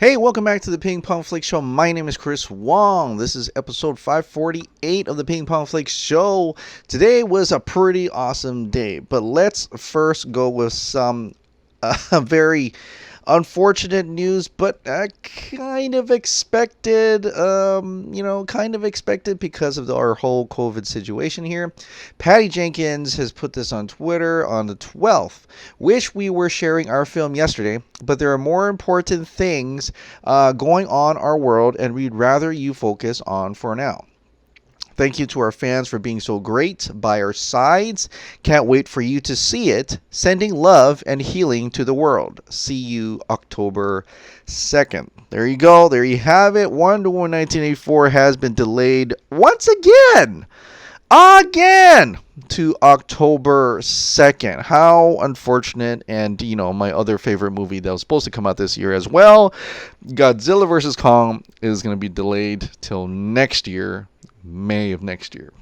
Hey, welcome back to the Ping Pong Flix Show. My name is Chris Wong. This is episode 548 of the Ping Pong Flix Show. Today was a pretty awesome day, but let's first go with some very unfortunate news, but kind of expected, because of our whole COVID situation here. Patty Jenkins has put this on Twitter on the 12th. Wish we were sharing our film yesterday, but there are more important things going on our world, and we'd rather you focus on for now. Thank you to our fans for being so great by our sides. Can't wait for you to see it. Sending love and healing to the world. See you October 2nd. There you go. There you have it. Wonder Woman 1984 has been delayed once again. To October 2nd. How unfortunate. And, my other favorite movie that was supposed to come out this year as well, Godzilla vs. Kong, is going to be delayed till next year. May of next year.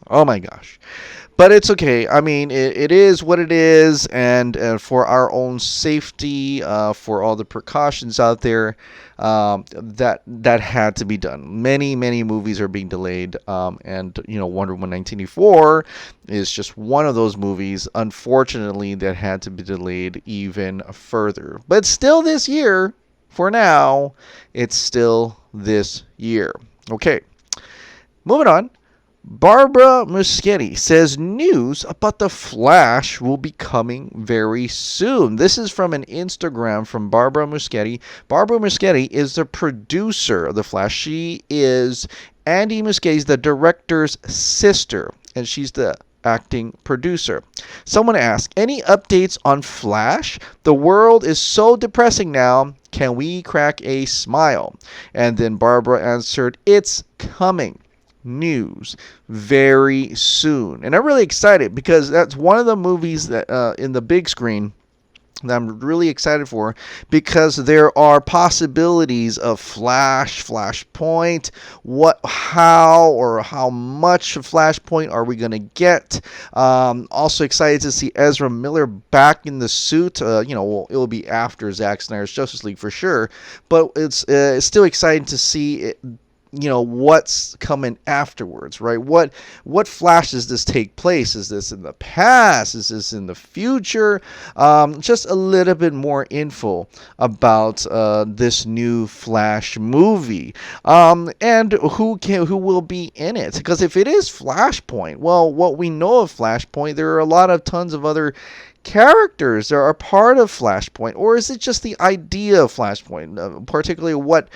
Oh my gosh. But it's okay. I mean, it is what it is, and for our own safety, for all the precautions out there, that had to be done. Many movies are being delayed, and Wonder Woman 1984 is just one of those movies, unfortunately, that had to be delayed even further. But still this year, for now, it's still this year. Okay, moving on. Barbara Muschietti says news about The Flash will be coming very soon. This is from an Instagram from Barbara Muschietti. Barbara Muschietti is the producer of The Flash. She is Andy Muschietti's the director's sister, and she's the acting producer. Someone asked, any updates on Flash? The world is so depressing now. Can we crack a smile? And then Barbara answered, it's coming. News very soon. And I'm really excited because that's one of the movies that in the big screen that I'm really excited for, because there are possibilities of Flashpoint. How much Flashpoint are we going to get? Also excited to see Ezra Miller back in the suit. It will be after Zack Snyder's Justice League for sure, but it's still exciting to see it. What's coming afterwards, right? What Flash does this take place? Is this in the past? Is this in the future? Just a little bit more info about this new Flash movie, and who will be in it. Because if it is Flashpoint, well, what we know of Flashpoint, there are tons of other characters that are part of Flashpoint, or is it just the idea of Flashpoint? Particularly what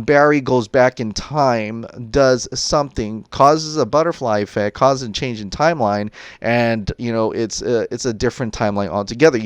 Barry goes back in time, does something, causes a butterfly effect, causes a change in timeline, and it's a different timeline altogether.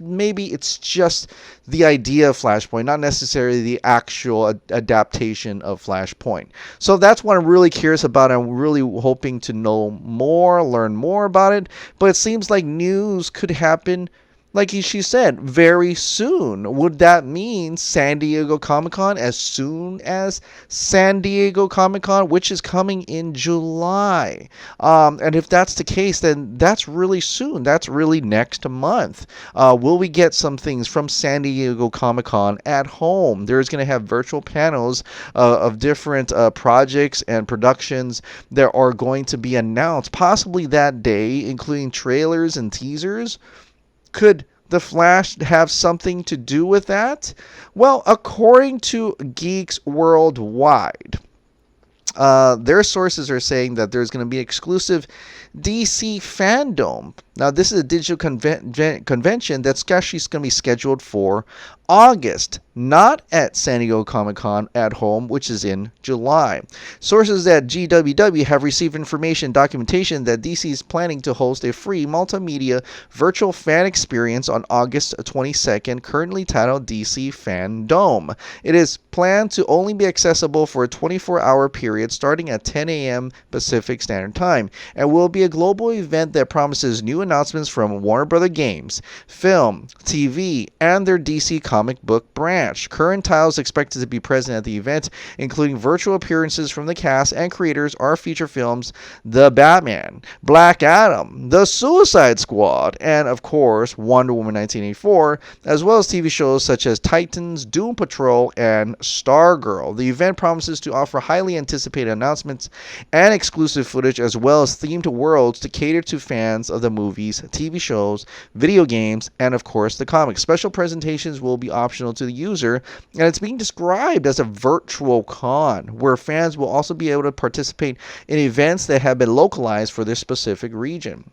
Maybe it's just the idea of Flashpoint, not necessarily the actual adaptation of Flashpoint. So that's what I'm really curious about. I'm really hoping to know more, learn more about it. But it seems like news could happen, like she said, very soon. Would that mean San Diego Comic-Con as soon as San Diego Comic-Con, which is coming in July? And if that's the case, then that's really soon. That's really next month. Will we get some things from San Diego Comic-Con at home? There's going to have virtual panels of different projects and productions that are going to be announced possibly that day, including trailers and teasers. Could The Flash have something to do with that? Well, according to Geeks Worldwide, their sources are saying that there's going to be exclusive DC FanDome. Now, this is a digital convention that's actually going to be scheduled for August, not at San Diego Comic-Con at home, which is in July. Sources at GWW have received information and documentation that DC is planning to host a free multimedia virtual fan experience on August 22nd, currently titled DC FanDome. It is planned to only be accessible for a 24-hour period starting at 10 a.m. Pacific Standard Time, and will be a global event that promises new announcements from Warner Bros. Games, film, TV, and their DC comic book branch. Current titles expected to be present at the event, including virtual appearances from the cast and creators, are feature films The Batman, Black Adam, The Suicide Squad, and of course Wonder Woman 1984, as well as TV shows such as Titans, Doom Patrol, and Stargirl. The event promises to offer highly anticipated announcements and exclusive footage, as well as themed worlds to cater to fans of the movies, TV shows, video games, and of course the comics. Special presentations will be optional to the user, and it's being described as a virtual con where fans will also be able to participate in events that have been localized for their specific region.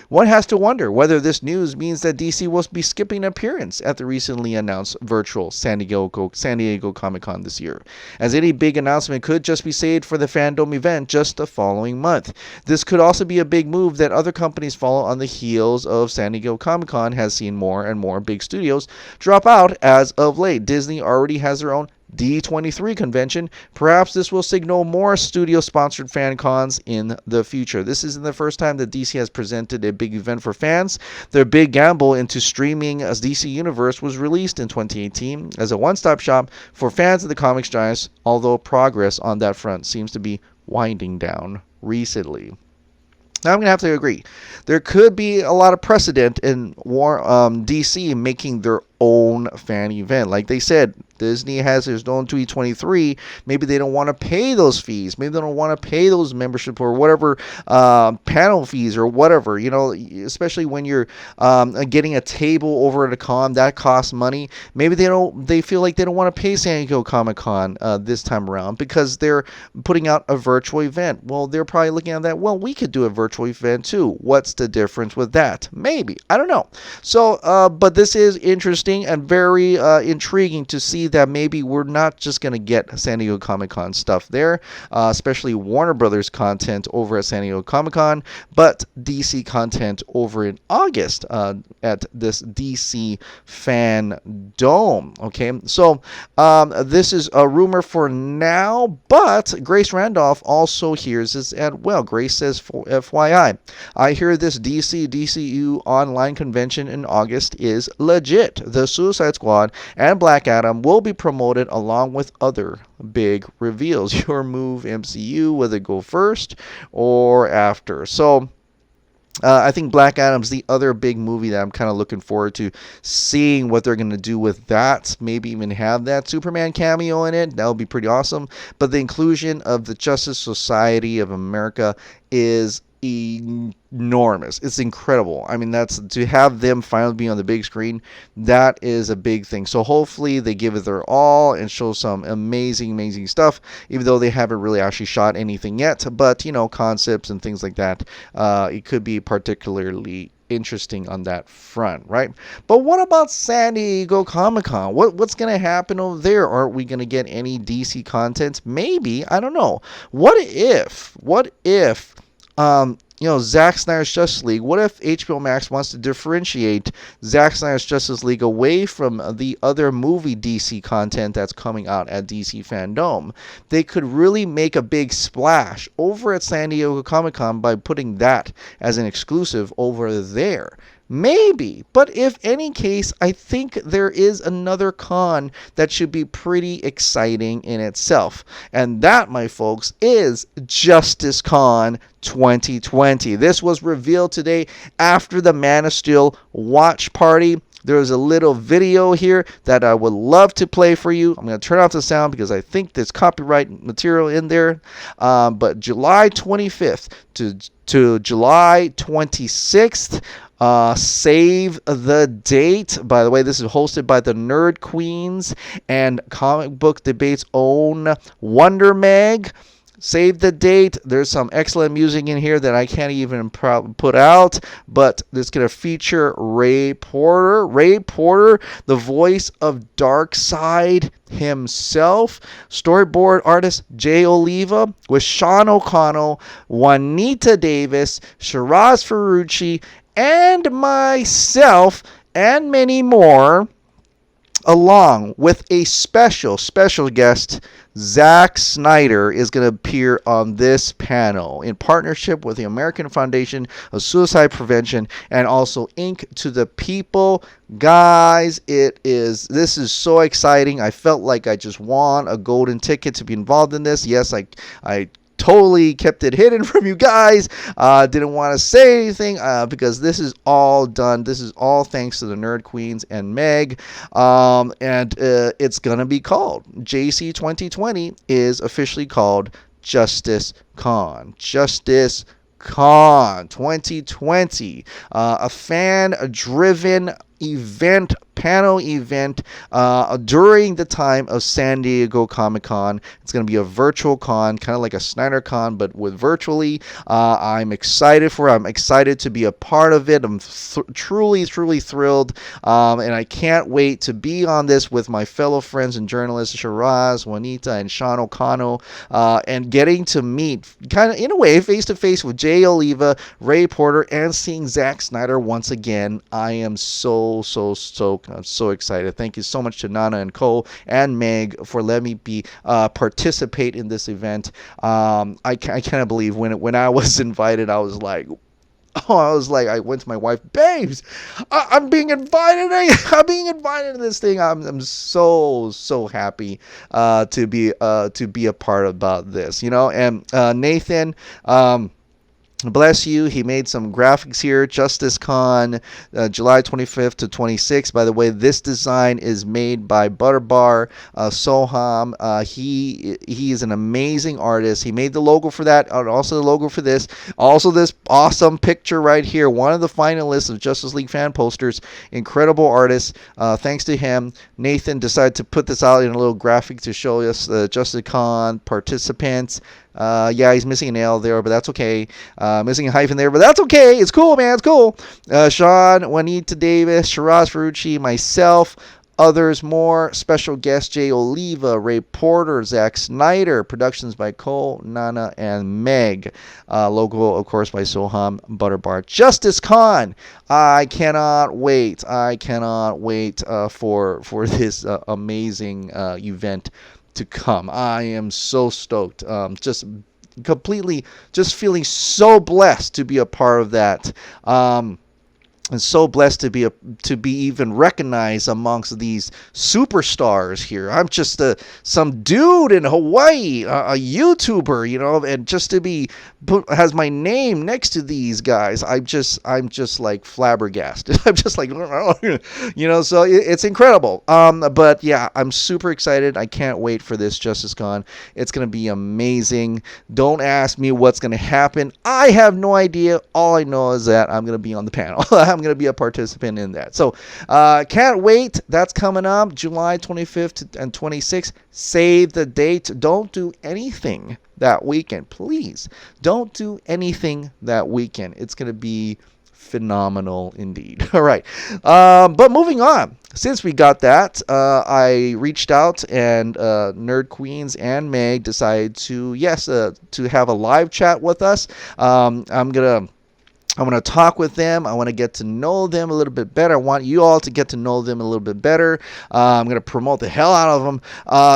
One has to wonder whether this news means that DC will be skipping an appearance at the recently announced virtual San Diego Comic-Con this year, as any big announcement could just be saved for the FanDome event just the following month. This could also be a big move that other companies follow on the heels of San Diego Comic-Con has seen more and more big studios drop out as of late. Disney already has their own D23 convention. Perhaps this will signal more studio-sponsored fan cons in the future. This isn't the first time that DC has presented a big event for fans. Their big gamble into streaming as DC Universe was released in 2018 as a one-stop shop for fans of the comics giants, although progress on that front seems to be winding down recently. Now, I'm going to have to agree. There could be a lot of precedent in DC making their own fan event. Like they said, Disney has its own D23. Maybe they don't want to pay those fees. Maybe they don't want to pay those membership or whatever panel fees or whatever. You know, especially when you're getting a table over at a con that costs money. Maybe they feel like they don't want to pay San Diego Comic-Con this time around because they're putting out a virtual event. Well, they're probably looking at that. Well, we could do a virtual event too. What's the difference with that? Maybe. I don't know. So, but this is interesting and very intriguing to see that maybe we're not just going to get San Diego Comic-Con stuff there, especially Warner Brothers content over at San Diego Comic-Con, but DC content over in August at this DC FanDome. Okay, so this is a rumor for now, but Grace Randolph also hears this as well. Grace says, FYI, I hear this DCEU online convention in August is legit. The Suicide Squad and Black Adam will be promoted along with other big reveals. Your move, MCU, whether it go first or after. So I think Black Adam's the other big movie that I'm kind of looking forward to seeing what they're going to do with that. Maybe even have that Superman cameo in it. That would be pretty awesome. But the inclusion of the Justice Society of America is enormous. It's incredible. I mean, that's to have them finally be on the big screen. That is a big thing. So hopefully they give it their all and show some amazing stuff, even though they haven't really actually shot anything yet. But, you know, concepts and things like that, it could be particularly interesting on that front, right? But what about San Diego Comic-Con? What's going to happen over there? Aren't we going to get any DC content? Maybe. I don't know. What if Zack Snyder's Justice League, what if HBO Max wants to differentiate Zack Snyder's Justice League away from the other movie DC content that's coming out at DC FanDome? They could really make a big splash over at San Diego Comic-Con by putting that as an exclusive over there. Maybe, but if any case, I think there is another con that should be pretty exciting in itself. And that, my folks, is Justice Con 2020. This was revealed today after the Man of Steel watch party. There's a little video here that I would love to play for you. I'm going to turn off the sound because I think there's copyright material in there. But July 25th to July 26th, save the date. By the way, this is hosted by the Nerd Queens and Comic Book Debate's own Wonder Meg. Save the date. There's some excellent music in here that I can't even put out, but it's going to feature Ray Porter. Ray Porter, the voice of Darkseid himself. Storyboard artist Jay Oliva with Sean O'Connell, Juanita Davis, Shiraz Ferrucci, and myself, and many more. along with a special guest. Zack Snyder is going to appear on this panel in partnership with the American Foundation of Suicide Prevention and also Ink to the People. Guys, this is so exciting. I felt like I just won a golden ticket to be involved in this. Yes, I totally kept it hidden from you guys. Didn't want to say anything because this is all done. This is all thanks to the Nerd Queens and Meg. And it's going to be called JC 2020 is officially called Justice Con. Justice Con 2020. A fan-driven event, panel event during the time of San Diego Comic-Con. It's going to be a virtual con, kind of like a Snyder Con, but with virtually. I'm excited for it. I'm excited to be a part of it. I'm truly thrilled, and I can't wait to be on this with my fellow friends and journalists, Shiraz, Juanita, and Sean O'Connell, and getting to meet, kind of in a way, face-to-face with Jay Oliva, Ray Porter, and seeing Zack Snyder once again. I am so I'm so excited. Thank you so much to Nana and Cole and Meg for letting me participate in this event. I cannot believe when I was invited, I was like, I went to my wife, babes, I'm being invited. I'm being invited to this thing. I'm so happy to be a part about this, And Nathan, bless you. He made some graphics here. Justice Con, July 25th to 26th. By the way, this design is made by Butterbar Soham. He is an amazing artist. He made the logo for that, also the logo for this. Also this awesome picture right here. One of the finalists of Justice League fan posters. Incredible artist. Thanks to him, Nathan decided to put this out in a little graphic to show us the Justice Con participants. Yeah, he's missing an L there, but that's okay. Missing a hyphen there, but that's okay. It's cool, man. It's cool. Sean, Juanita Davis, Shiraz Ferrucci, myself, others more. Special guest Jay Oliva, Ray Porter, Zack Snyder. Productions by Cole, Nana, and Meg. Logo, of course, by Soham Butterbar. Justice Con. I cannot wait. For this amazing event to come. I am so stoked. Just feeling so blessed to be a part of that. And so blessed to be even recognized amongst these superstars here. I'm just some dude in Hawaii, a YouTuber, and just to be has my name next to these guys. I'm just like flabbergasted. I'm just like, so it's incredible. But yeah, I'm super excited. I can't wait for this Justice Con. It's gonna be amazing. Don't ask me what's gonna happen. I have no idea. All I know is that I'm gonna be on the panel. I'm going to be a participant in that. So can't wait. That's coming up July 25th and 26th. Save the date. Don't do anything that weekend. Please don't do anything that weekend. It's going to be phenomenal indeed. All right. But moving on. Since we got that, I reached out and Nerd Queens and Meg decided to have a live chat with us. I want to talk with them. I want to get to know them a little bit better. I want you all to get to know them a little bit better. I'm going to promote the hell out of them.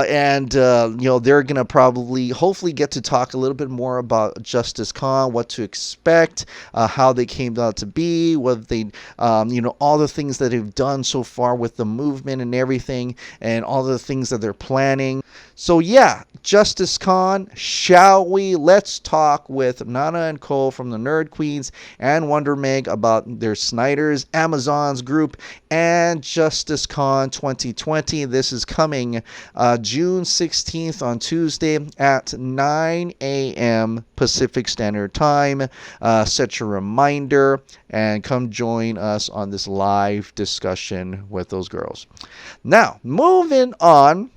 And they're going to hopefully get to talk a little bit more about Justice Con, what to expect, how they came out to be, what they, all the things that they've done so far with the movement and everything, and all the things that they're planning. So yeah, Justice Con, shall we? Let's talk with Nana and Cole from the Nerd Queens and Wonder Meg about their Snyder's Amazons group and Justice Con 2020. This is coming June 16th on Tuesday at 9 a.m. Pacific Standard Time. Set your reminder and come join us on this live discussion with those girls. Now, moving on.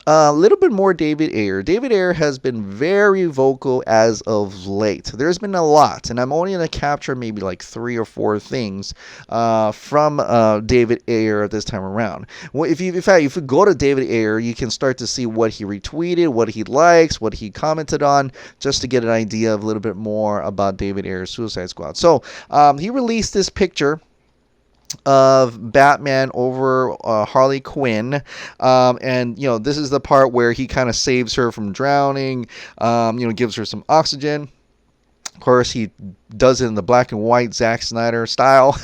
A little bit more David Ayer. David Ayer has been very vocal as of late. There's been a lot, and I'm only going to capture maybe like 3 or 4 things from David Ayer at this time around. Well, if you go to David Ayer, you can start to see what he retweeted, what he likes, what he commented on, just to get an idea of a little bit more about David Ayer's Suicide Squad. So he released this picture of Batman over Harley Quinn, and this is the part where he kind of saves her from drowning, gives her some oxygen. Of course, he does it in the black and white Zack Snyder style,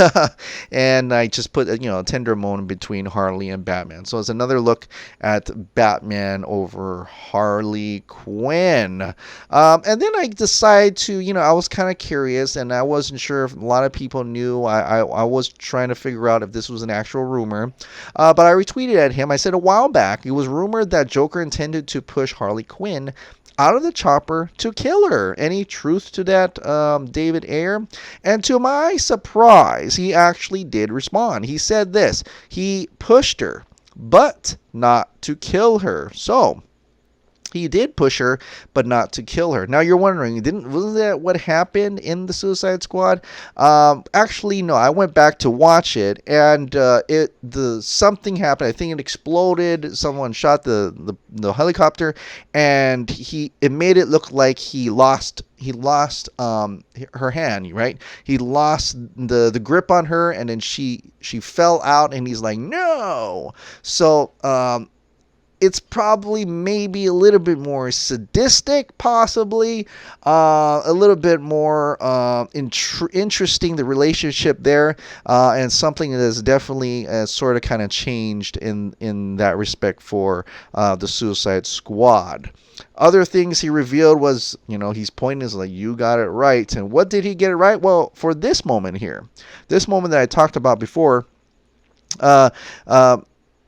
and I just put a tender moment between Harley and Batman. So it's another look at Batman over Harley Quinn, and then I decided to, I was kind of curious, and I wasn't sure if a lot of people knew. I was trying to figure out if this was an actual rumor, but I retweeted at him. I said a while back it was rumored that Joker intended to push Harley Quinn out of the chopper to kill her. Any truth to that, David Ayer? And to my surprise, he actually did respond. He said this: he pushed her, but not to kill her. So he did push her, but not to kill her. Now you're wondering, wasn't that what happened in the Suicide Squad? Actually, no. I went back to watch it, and something happened. I think it exploded. Someone shot the helicopter, and it made it look like he lost her hand, right? He lost the grip on her, and then she fell out, and he's like, no. So it's probably maybe a little bit more sadistic, possibly a little bit more interesting, the relationship there, and something that has definitely sort of kind of changed in that respect for the Suicide Squad. Other things he revealed was, he's pointing is like, you got it right. And what did he get it right? Well, for this moment here, this moment that I talked about before,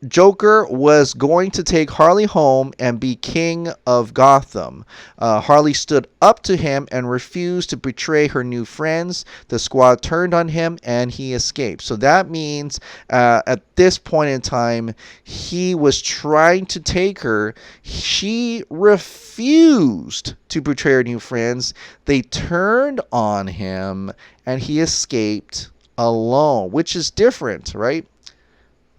Joker was going to take Harley home and be king of Gotham. Harley stood up to him and refused to betray her new friends. The squad turned on him and he escaped. So that means at this point in time, he was trying to take her. She refused to betray her new friends. They turned on him and he escaped alone, which is different, right?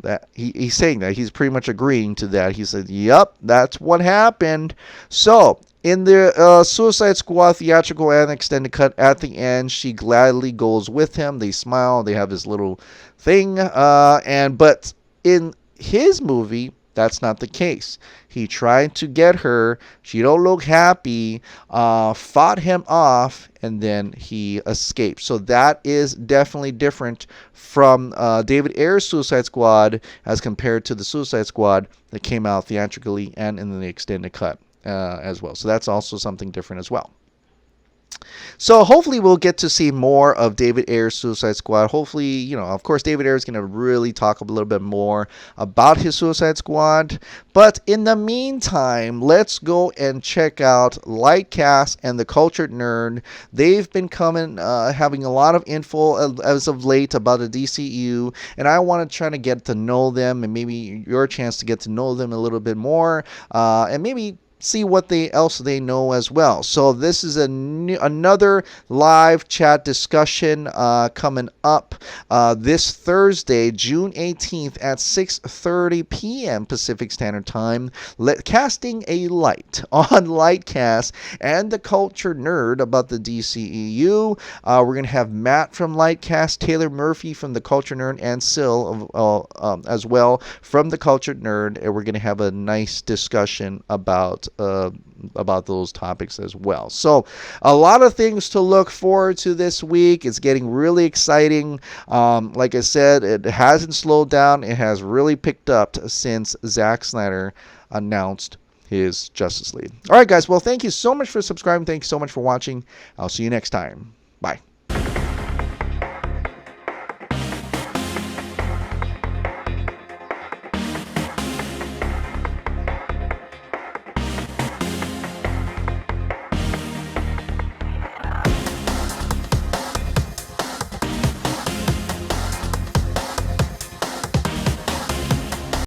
That he's saying that he's pretty much agreeing to that. He said, "Yep, that's what happened." So in the Suicide Squad theatrical and extended cut, at the end, she gladly goes with him. They smile. They have this little thing, but in his movie, that's not the case. He tried to get her. She don't look happy. Fought him off, and then he escaped. So that is definitely different from David Ayer's Suicide Squad as compared to the Suicide Squad that came out theatrically and in the extended cut as well. So that's also something different as well. So hopefully we'll get to see more of David Ayer's Suicide Squad. Hopefully, of course, David Ayer is going to really talk a little bit more about his Suicide Squad. But in the meantime, let's go and check out Lightcast and the Cultured Nerd. They've been having a lot of info as of late about the DCEU, and I want to try to get to know them, and maybe your chance to get to know them a little bit more, and maybe see what else they know as well. So this is another live chat discussion coming up this Thursday, June 18th at 6:30 p.m. Pacific Standard Time, casting a light on Lightcast and the Culture Nerd about the DCEU. We're going to have Matt from Lightcast, Taylor Murphy from the Culture Nerd, and Sil as well from the Culture Nerd, and we're going to have a nice discussion about those topics as well. So a lot of things to look forward to this week. It's getting really exciting. Like I said, it hasn't slowed down. It has really picked up since Zack Snyder announced his Justice League. All right, guys. Well, thank you so much for subscribing. Thank you so much for watching. I'll see you next time. Bye.